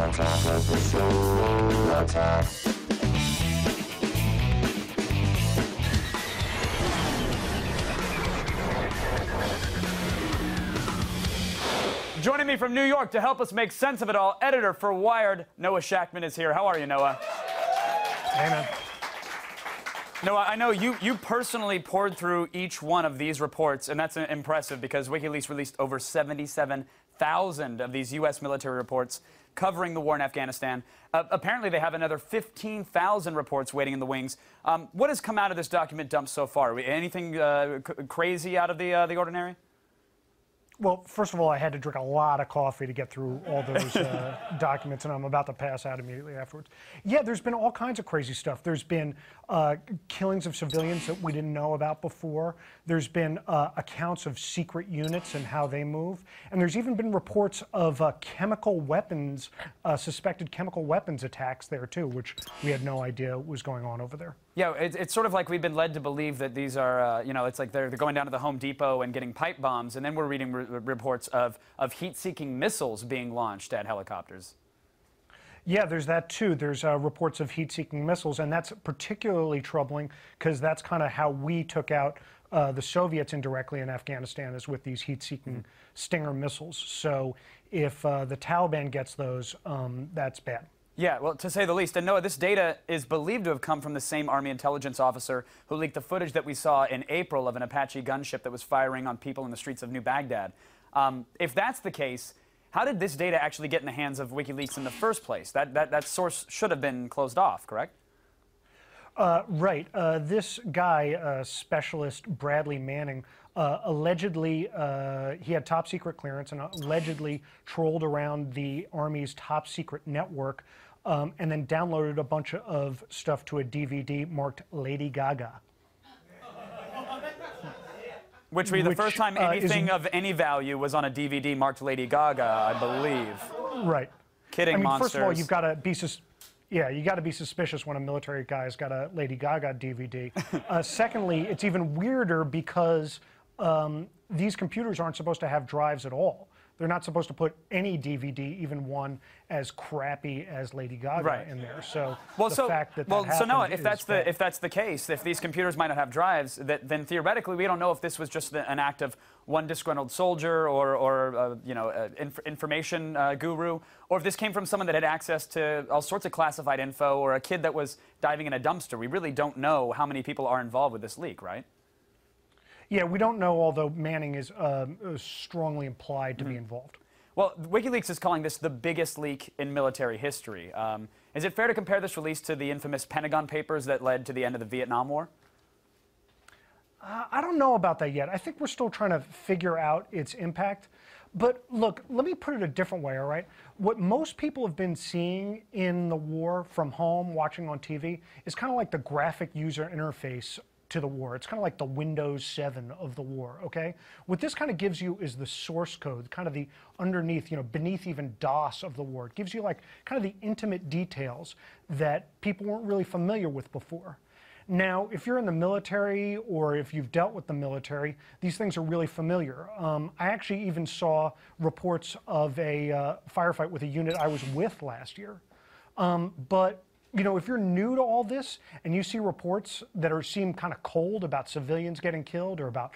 Joining me from New York to help us make sense of it all, editor for Wired, Noah Shachtman is here. How are you, Noah? Hey, man. Noah, I know you personally pored through each one of these reports, and that's impressive because WikiLeaks released over 77,000 of these U.S. military reports covering the war in Afghanistan. Apparently, they have another 15,000 reports waiting in the wings. What has come out of this document dump so far? Anything crazy out of the ordinary? Well, first of all, I had to drink a lot of coffee to get through all those documents, and I'm about to pass out immediately afterwards. Yeah, there's been all kinds of crazy stuff. There's been killings of civilians that we didn't know about before. There's been accounts of secret units and how they move. And there's even been reports of chemical weapons, suspected chemical weapons attacks there, too, which we had no idea was going on over there. Yeah, it's sort of like we've been led to believe that these are, you know, it's like they're going down to the Home Depot and getting pipe bombs, and then we're reading reports of heat-seeking missiles being launched at helicopters. Yeah, there's that too. There's reports of heat-seeking missiles, and that's particularly troubling because that's kind of how we took out the Soviets indirectly in Afghanistan, is with these heat-seeking Stinger missiles. So if the Taliban gets those, that's bad. Yeah, well, to say the least. And Noah, this data is believed to have come from the same Army intelligence officer who leaked the footage that we saw in April of an Apache gunship that was firing on people in the streets of New Baghdad. If that's the case, how did this data actually get in the hands of WikiLeaks in the first place? That source should have been closed off, correct? Right. This guy, specialist Bradley Manning, allegedly, he had top secret clearance and allegedly trolled around the Army's top secret network and then downloaded a bunch of stuff to a DVD marked Lady Gaga. Which would be the first time anything of any value was on a DVD marked Lady Gaga, I believe. Right. Kidding, I mean, monsters. first of all, you've got to be you got to be suspicious when a military guy's got a Lady Gaga DVD. Secondly, it's even weirder because these computers aren't supposed to have drives at all. They're not supposed to put any DVD, even one as crappy as Lady Gaga, in there. So fact that so Noah, if that's the case, if these computers might not have drives, then theoretically we don't know if this was just an act of one disgruntled soldier or you know, information guru, or if this came from someone that had access to all sorts of classified info, or a kid that was diving in a dumpster. We really don't know how many people are involved with this leak, right? Yeah, we don't know, although Manning is strongly implied to be involved. Well, WikiLeaks is calling this the biggest leak in military history. Is it fair to compare this release to the infamous Pentagon Papers that led to the end of the Vietnam War? I don't know about that yet. I think we're still trying to figure out its impact. But look, let me put it a different way, all right? What most people have been seeing in the war from home, watching on TV, is kind of like the graphic user interface to the war. It's kind of like the Windows 7 of the war, okay? What this kind of gives you is the source code, kind of the underneath, you know, beneath even DOS of the war. It gives you like kind of the intimate details that people weren't really familiar with before. Now, if you're in the military or if you've dealt with the military, these things are really familiar. I actually even saw reports of a firefight with a unit I was with last year. But you know, if you're new to all this and you see reports that seem kind of cold about civilians getting killed or about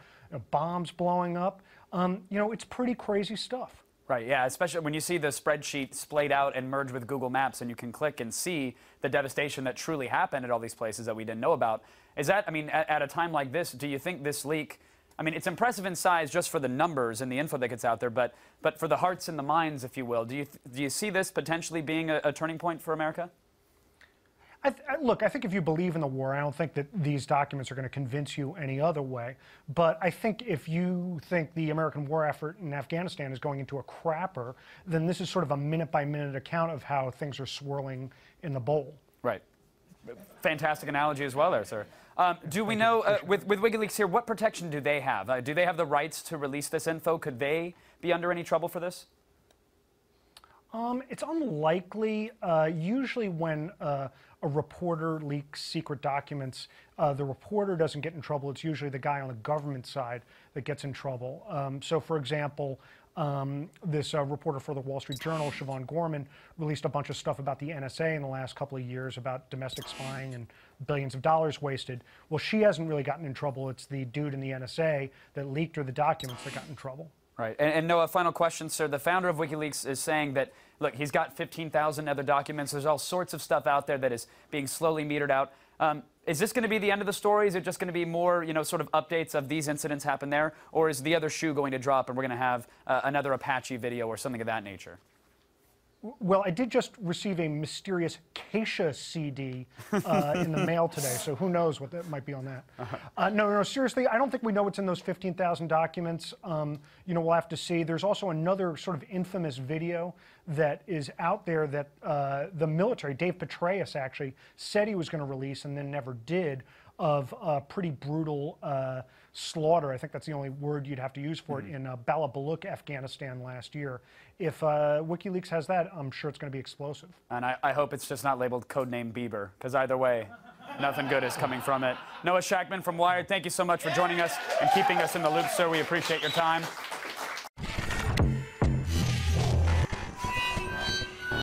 bombs blowing up, you know, it's pretty crazy stuff. Right, yeah, especially when you see the spreadsheet splayed out and merged with Google Maps and you can click and see the devastation that truly happened at all these places that we didn't know about. Is that, I mean, at a time like this, do you think this leak, I mean, it's impressive in size just for the numbers and the info that gets out there, but for the hearts and the minds, if you will, do you see this potentially being a turning point for America? Look, I think if you believe in the war, I don't think that these documents are going to convince you any other way. But I think if you think the American war effort in Afghanistan is going into a crapper, then this is sort of a minute-by-minute account of how things are swirling in the bowl. Right. Fantastic analogy as well there, sir. Do we know, with WikiLeaks here, what protection do they have? Do they have the rights to release this info? Could they be under any trouble for this? It's unlikely. Usually when a reporter leaks secret documents, the reporter doesn't get in trouble. It's usually the guy on the government side that gets in trouble. So, for example, This reporter for the Wall Street Journal, Siobhan Gorman, released a bunch of stuff about the NSA in the last couple of years, about domestic spying and billions of dollars wasted. Well, she hasn't really gotten in trouble. It's the dude in the NSA that leaked her the documents that got in trouble. Right. And Noah, final question, sir. The founder of WikiLeaks is saying that, look, he's got 15,000 other documents. There's all sorts of stuff out there that is being slowly metered out. Is this going to be the end of the story? Is it just going to be more, sort of updates of these incidents happen there? Or is the other shoe going to drop and we're going to have another Apache video or something of that nature? Well, I did just receive a mysterious Acacia CD in the mail today, so who knows what that might be on that. No, seriously, I don't think we know what's in those 15,000 documents. We'll have to see. There's also another sort of infamous video that is out there that the military, Dave Petraeus actually, said he was going to release and then never did, of a pretty brutal slaughter. I think that's the only word you'd have to use for it, in Balabaluk, Afghanistan last year. If WikiLeaks has that, I'm sure it's going to be explosive. And I hope it's just not labeled codename Bieber, because either way, nothing good is coming from it. Noah Shachtman from Wired, thank you so much for joining us and keeping us in the loop, sir. We appreciate your time.